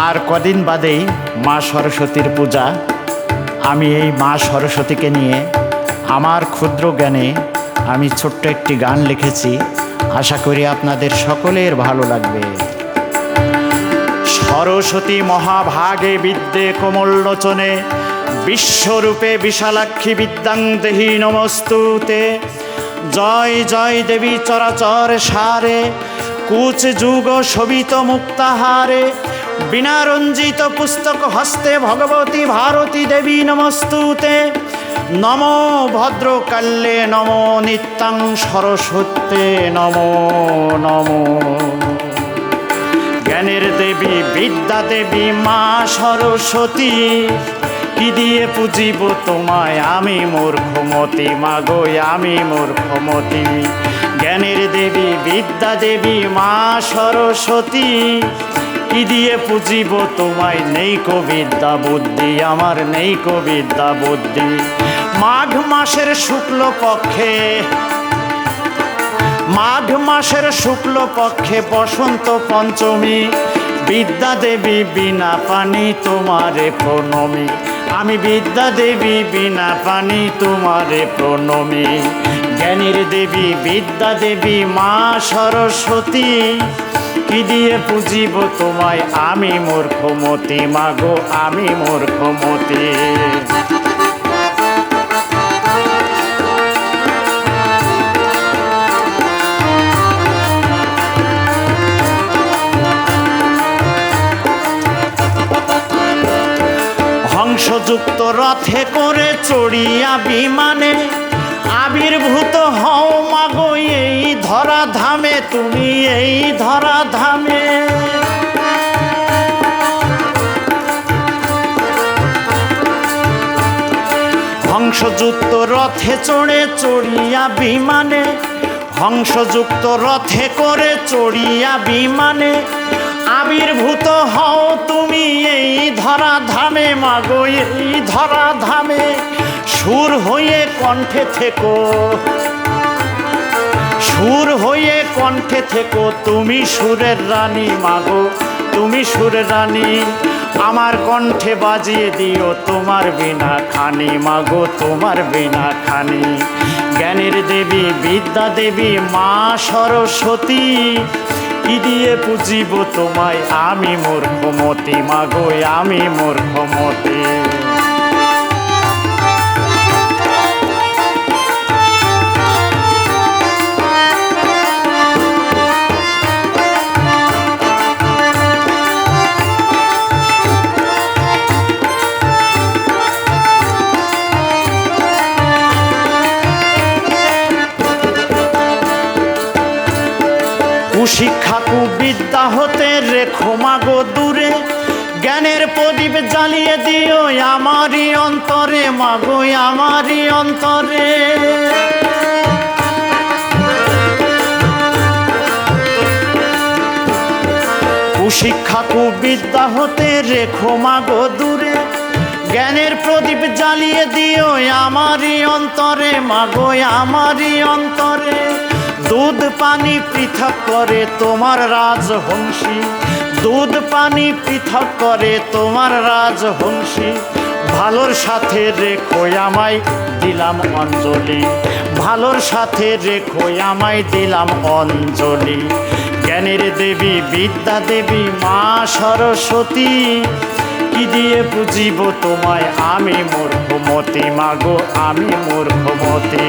আর কদিন বাদেই মা সরস্বতীর পূজা। আমি এই মা সরস্বতীকে নিয়ে আমার ক্ষুদ্র জ্ঞানে আমি ছোট্ট একটি গান লিখেছি। আশা করি আপনাদের সকলের ভালো লাগবে। সরস্বতী মহাভাগে বিদ্যে কোমললোচনে, বিশ্বরূপে বিশালাক্ষী বিদ্যাং দেহি নমস্তুতে। জয় জয় দেবী চরাচর সারে, কুচ যুগ শোভিত মুক্তাহারে। বিনা রঞ্জিত পুস্তক হস্তে ভগবতী ভারতী দেবী নমস্তুতে। নমো ভদ্রকাল্যে নমো নিত্যাং সরস্বত্যে নমো নমো। জ্ঞানের দেবী বিদ্যা দেবী মা সরস্বতী, কি দিয়ে পুজিব তোমায় আমি মূর্খমতি মাগো আমি মূর্খমতি। জ্ঞানের দেবী বিদ্যা দেবী মা সরস্বতী, কি দিয়ে পুজিব তোমায় নেই কো বিদ্যা বুদ্ধি আমার নেই কো বিদ্যা বুদ্ধি। মাঘ মাসের শুক্ল পক্ষে, মাঘ মাসের শুক্ল পক্ষে বসন্ত পঞ্চমী, বিদ্যা দেবী বিনা পানি তোমারে প্রণমী। আমি বিদ্যা দেবী বিনা পানি তোমারে প্রণমী। জ্ঞানীর দেবী বিদ্যা দেবী মা সরস্বতী, কি দিয়ে পুজিব তোমায় আমি মূর্খমতি মাগো আমি মূর্খমতি। হংসযুক্ত রথে করে চড়িয়া বিমানে, আবির্ভূত হও মাগো এই ধরা ধামে তুমি এই ধরা ধামে। হংসযুক্ত রথে চড়ে চড়িয়া বিমানে, হংসযুক্ত রথে করে চড়িয়া বিমানে। আবির্ভূত হও তুমি এই ধরা ধামে মাগো এই ধরা ধামে। সুর হয়ে কণ্ঠে থেকো, সুর হয়ে কণ্ঠে থেকো তুমি সুরের রানী মাগো তুমি সুরের রানী। আমার কণ্ঠে বাজিয়ে দিও তোমার বিনা খানি মাগো তোমার বিনা খানি। জ্ঞানের দেবী বিদ্যা দেবী মা সরস্বতী, কি দিয়ে পুজিব তোমায় আমি মূর্খমতি মাগো আমি মূর্খমতি। কুশিক্ষা কুবিদ্যা হতে রেখো মাগো দূরে, জ্ঞানের প্রদীপ জ্বালিয়ে দিও আমারই অন্তরে মাগো আমারই অন্তরে। কুশিক্ষা কুবিদ্যা হতে রেখো মাগো দূরে, জ্ঞানের প্রদীপ জ্বালিয়ে দিও আমারই অন্তরে মাগো আমারই অন্তরে। দুধ পানি পৃথক করে তোমার রাজহংসী, দুধ পানি পৃথক করে তোমার রাজহংসী। ভালোর সাথে রেখো আমায় দিলাম অঞ্জলি, ভালোর সাথে রেখো আমায় দিলাম অঞ্জলি। জ্ঞানের দেবী বিদ্যা দেবী মা সরস্বতী, কি দিয়ে পুজিব তোমায় আমি মূর্খমতি মাগো আমি মূর্খমতি।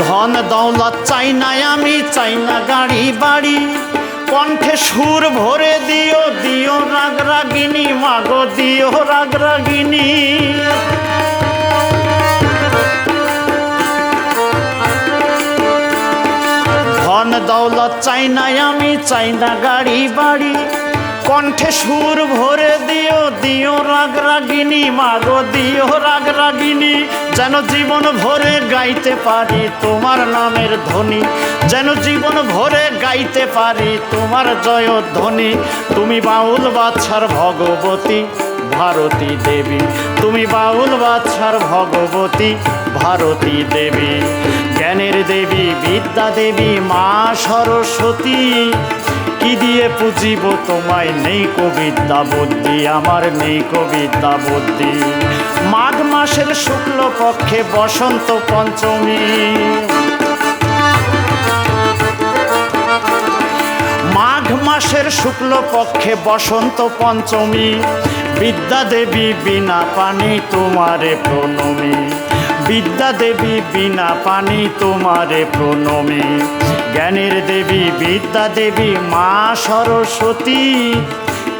ধন দৌলত চাই না আমি চাই না গাড়ি বাড়ি, কণ্ঠে সুর ভরে দিও দিও রাগ রাগিনী মাগো দিও রাগ রাগিনী। ধন দৌলত চাই না আমি চাই না গাড়ি বাড়ি, কণ্ঠে সুর ভরে দিও দিও রাগ রাগিনী মাগো দিও রাগ রাগিনী। যেন জীবন ভরে গাইতে পারি তোমার নামের ধ্বনি, যেন জীবন ভরে গাইতে পারি তোমার জয়ধ্বনি। তুমি বাউল বাদশার ভগবতী ভারতী দেবী। তুমি বাউল বাদশার ভগবতী ভারতী দেবী, জ্ঞানের দেবী বিদ্যা দেবী মা সরস্বতী। কি দিয়ে পুজিব তোমায়, নেই কবিদ্যা বুদ্ধি, আমার নেই কবিদ্যা বুদ্ধি। মাঘ মাসের শুক্ল পক্ষে বসন্ত পঞ্চমী, মাঘ মাসের শুক্ল পক্ষে বসন্ত পঞ্চমী। বিদ্যা দেবী বিনা পানি তোমারে প্রণমী, বিদ্যা দেবী বিনা পানি তোমারে প্রণমী। জ্ঞানের দেবী বিদ্যা দেবী মা সরস্বতী।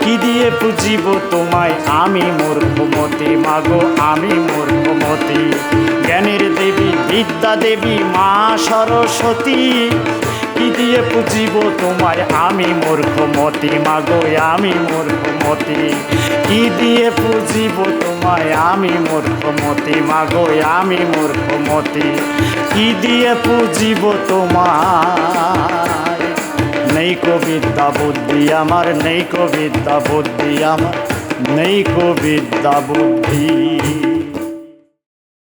কি দিয়ে পুজিব তোমায়, আমি মূর্খমতি মাগো আমি মূর্খমতি। জ্ঞানের দেবী বিদ্যা দেবী মা সরস্বতী। কি দিয়ে পুজিব তোমায়, আমি মূর্খমতি মাগো আমি মূর্খমতি। কি দিয়ে পুজিব তোমায়, আমি মূর্খমতি মাগো আমি মূর্খমতি। কি দিয়ে পুজিব তোমায়, নেই কবিদ্যা বুদ্ধি আমার, নেই কবিদ্যা বুদ্ধি আমার, নেই কবিদ্যা বুদ্ধি।